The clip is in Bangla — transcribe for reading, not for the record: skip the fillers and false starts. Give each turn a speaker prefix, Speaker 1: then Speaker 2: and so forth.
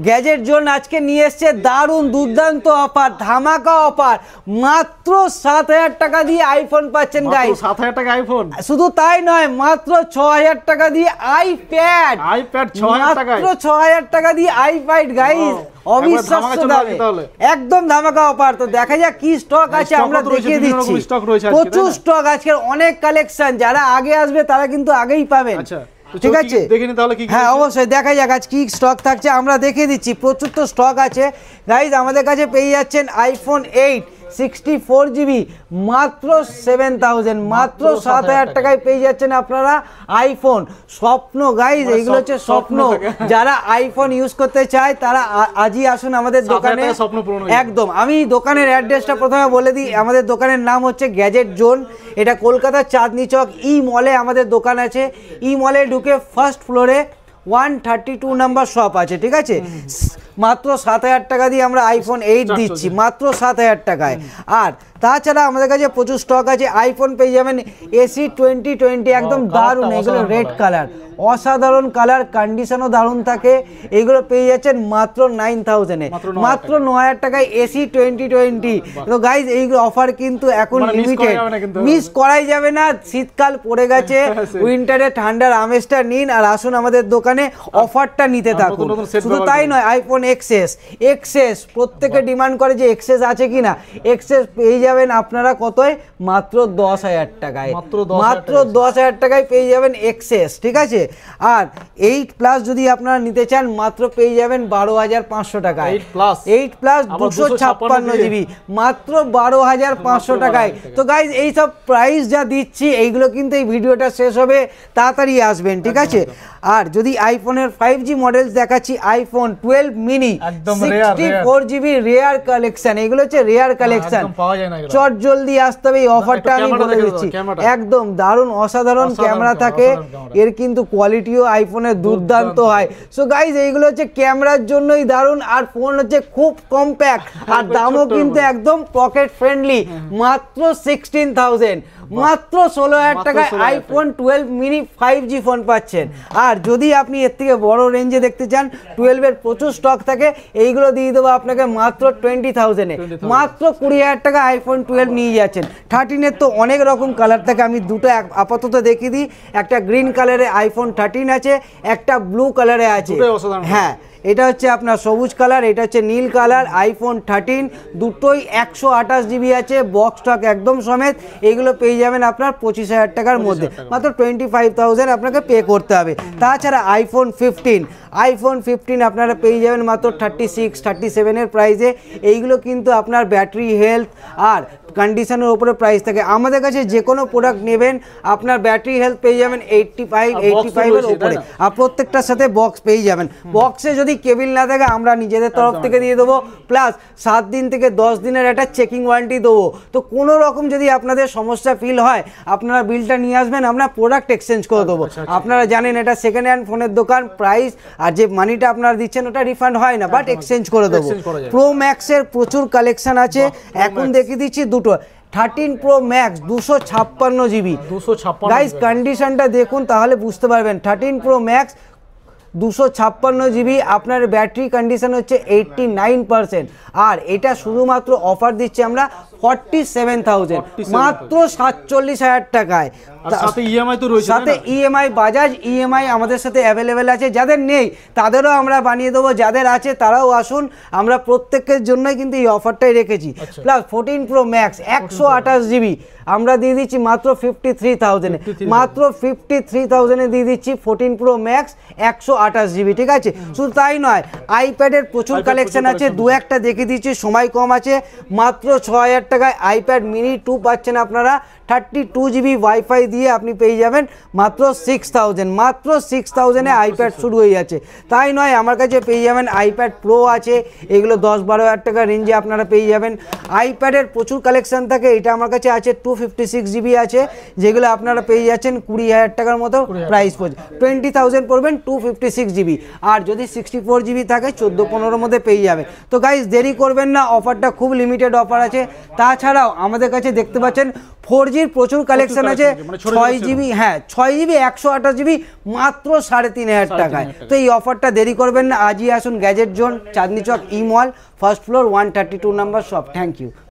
Speaker 1: গ্যাজেট জোন আজকে নিয়ে এসছে দারুণ দুর্দান্ত অফার, ধামাকা অফার। মাত্র 7,000 টাকা দিয়ে আইফোন পাচ্ছেন গাইস।
Speaker 2: 7,000 টাকা আইফোন,
Speaker 1: শুধু তাই নয়, মাত্র 6,000 টাকা দিয়ে আইপ্যাড।
Speaker 2: 6,000 টাকা,
Speaker 1: মাত্র 6,000 টাকা দিয়ে আইপ্যাড গাইস। অবিশ্বাস্য দামে, একদম ধামাকা অফার। তো দেখা যাক কি স্টক আছে, আমরা দেখিয়ে দিচ্ছি। প্রচুর স্টক, আজকের অনেক কালেকশন। যারা আগে আসবে তারা কিন্তু আগেই পাবেন। ঠিক আছে, হ্যাঁ অবশ্যই দেখা যাক আজ কি স্টক থাকছে, আমরা দেখিয়ে দিচ্ছি। প্রচুর তো স্টক আছে গাইজ। আমাদের কাছে পেয়ে যাচ্ছেন আইফোন 8 64GB মাত্র 7,000, মাত্র 7,000 টাকায় পেয়ে যাচ্ছেন আপনারা আইফোন। স্বপ্ন গাইজ, এইগুলো হচ্ছে স্বপ্ন। যারা আইফোন ইউজ করতে চায় তারা আজই আসুন আমাদের দোকানে। একদম, আমি দোকানের অ্যাড্রেসটা প্রথমে বলে দিই। আমাদের দোকানের নাম হচ্ছে গ্যাজেট জোন। এটা কলকাতার চাঁদনি চক ই মলে আমাদের দোকান আছে। ই মলে ঢুকে ফার্স্ট ফ্লোরে 132 নাম্বার শপ আছে। ঠিক আছে, মাত্র 7,000 টাকা দিয়ে আমরা আইফোন 8 দিচ্ছি, মাত্র 7,000 টাকায়। আর তাছাড়া আমাদের কাছে প্রচুর স্টক আছে। আইফোন পেয়ে যাবেন এসি 2020, একদম দারুণ। এগুলো রেড কালার, অসাধারণ কালার, কন্ডিশনও দারুণ থাকে। এগুলো পেয়ে যাচ্ছেন মাত্র 9,000-এ, মাত্র 9,000 টাকায় এসি 2020। তো গাইজ এই অফার কিন্তু এখন লিমিটেড, মিস করাই যাবে না। শীতকাল পড়ে গেছে, উইন্টারে ঠান্ডার আমেজটা নিন আর আসুন আমাদের দোকানে, অফারটা নিতে থাকুন। শুধু তাই নয়, আইফোন এক্সএস প্রত্যেকে ডিমান্ড করে যে এক্সএস আছে কিনা। এক্সএস পেয়ে যাবেন আপনারা কতয়, মাত্র 10,000 টাকায়, মাত্র 10,000 টাকায় পেয়ে যাবেন এক্সএস। ঠিক আছে, আর 8+ যদি আপনারা নিতে চান মাত্র পেয়ে যাবেন 12,500 টাকায়। 8+ 256GB মাত্র 12,500 টাকায়। তো গাইজ এই সব প্রাইস যা দিচ্ছি এইগুলো কিন্তু এই ভিডিওটা শেষ হবে, তাড়াতাড়ি আসবেন। ঠিক আছে, আর যদি আইফোনের 5G মডেলস দেখাচ্ছি, iPhone 12 mini 64GB rare collection. এগুলো হচ্ছে রেয়ার কালেকশন, চট জলদি আসতে হবে। এই অফারটা আমি বলে দিচ্ছি, একদম দারুণ অসাধারণ ক্যামেরা থাকে। এর কিন্তু কোয়ালিটিও আইফোনের দুর্দান্ত হয়। সো গাইজ এইগুলো হচ্ছে ক্যামেরার জন্যই দারুণ, আর ফোন হচ্ছে খুব কম্প্যাক্ট, আর দামও কিন্তু একদম পকেট ফ্রেন্ডলি, মাত্র 16,000, মাত্র 16,000 টাকায় আইফোন 12 মিনি 5G ফোন পাচ্ছেন। আর যদি আপনি এর থেকে বড় রেঞ্জে দেখতে চান, 12-এর প্রচুর স্টক থাকে, এইগুলো দিয়ে দেবো আপনাকে মাত্র 20,000-এ, মাত্র 20,000 টাকা আইফোন 12 নিয়ে যাচ্ছেন। 13-এর তো অনেক রকম কালার থাকে, আমি দুটো আপাতত দেখিয়ে দিই। একটা গ্রিন কালারে আইফোন 13 আছে, একটা ব্লু কালারে আছে। হ্যাঁ, এটা হচ্ছে আপনার সবুজ কালার, এটা হচ্ছে নীল কালার। আইফোন 13 দুটোই 128GB আছে, বক্স স্টক একদম সমেত। এইগুলো পেয়ে যাবেন আপনার 25,000 টাকার মধ্যে, মাত্র 25,000 আপনাকে পে করতে হবে। তাছাড়া আইফোন 15 আপনারা পেয়ে যাবেন মাত্র 36-37-এর প্রাইসে। এইগুলো কিন্তু আপনার ব্যাটারি হেলথ আর কন্ডিশনের উপরে প্রাইস থাকে। আমাদের কাছে যে কোনো প্রোডাক্ট নেবেন আপনার ব্যাটারি হেলথ পেয়ে যাবেন 85-এর উপরে, আর প্রত্যেকটার সাথে বক্স পেয়ে যাবেন। বক্সে যদি কেবিল না থাকে আমরা নিজেদের তরফ থেকে দিয়ে দেবো, প্লাস 7 দিন থেকে 10 দিনের একটা চেকিং ওয়ারেন্টি দেবো। তো কোনো রকম যদি আপনাদের সমস্যা ফিল হয় আপনারা বিলটা নিয়ে আসবেন, আমরা প্রোডাক্ট এক্সচেঞ্জ করে দেবো। আপনারা জানেন এটা সেকেন্ড হ্যান্ড ফোনের দোকান, প্রাইস আর যে মানিটা আপনারা দিচ্ছেন ওটা রিফান্ড হয় না, বাট এক্সচেঞ্জ করে দেবো। প্রো ম্যাক্সের প্রচুর কালেকশন আছে, এখন দেখিয়ে দিচ্ছি দুটো। 13 Pro Max 256GB, গাইস কন্ডিশনটা দেখুন তাহলে বুঝতে পারবেন। 13 Pro Max 256GB, আপনার ব্যাটারি কন্ডিশন হচ্ছে 89%। আর এটা শুধুমাত্র অফার দিচ্ছি আমরা 47,000, মাত্র 47,000 টাকায়। সাথে ইএমআই তো রয়েছে, সাথে ইএমআই বাজাজ ইএমআই আমাদের সাথে অ্যাভেলেবেল আছে। যাদের নেই তাদেরও আমরা বানিয়ে দেবো, যাদের আছে তারাও আসুন, আমরা প্রত্যেকের জন্যই কিন্তু এই অফারটাই রেখেছি। প্লাস 14 Pro Max 128GB আমরা দিয়ে দিচ্ছি মাত্র 53,000-এ, মাত্র 53,000-এ দিয়ে দিচ্ছি 14 Pro Max 128GB। ঠিক আছে, শুধু তাই নয়, আইপ্যাডের প্রচুর কালেকশন আছে, দু একটা দেখে দিচ্ছি, সময় কম আছে। মাত্র 6,000 টাকায় আইপ্যাড মিনি 2 পাচ্ছেন আপনারা, 32GB ওয়াইফাই দিয়ে আপনি পেয়ে যাবেন মাত্র 6,000, মাত্র 6,000-এ আইপ্যাড শুরু হয়ে যাচ্ছে। তাই নয়, আমার কাছে পেয়ে যাবেন আইপ্যাড প্রো আছে, এগুলো 10-12,000 টাকা রেঞ্জে আপনারা পেয়ে যাবেন। আইপ্যাডের প্রচুর কালেকশন থাকে, এটা আমার কাছে আছে 256GB আছে, যেগুলো আপনারা পেয়ে যাচ্ছেন 20,000 টাকার মতো প্রাইস পড়ছে। 20,000 পড়বেন 256GB, আর যদি 64GB থাকে 14-15-এর মধ্যে পেয়ে যাবেন। তো গাইজ দেরি করবেন না, অফারটা খুব লিমিটেড অফার আছে, তাছাড়াও আমাদের কাছে দেখতে পাচ্ছেন 4G প্রচুর কালেকশন আছে, 6GB, হ্যাঁ 6GB 128GB মাত্র 3,500 টাকায়। তো এই অফারটা দেরি করবেন না, আজই আসুন gadget zone, Chandni Chowk E mall, first floor, 132 number shop. Thank you.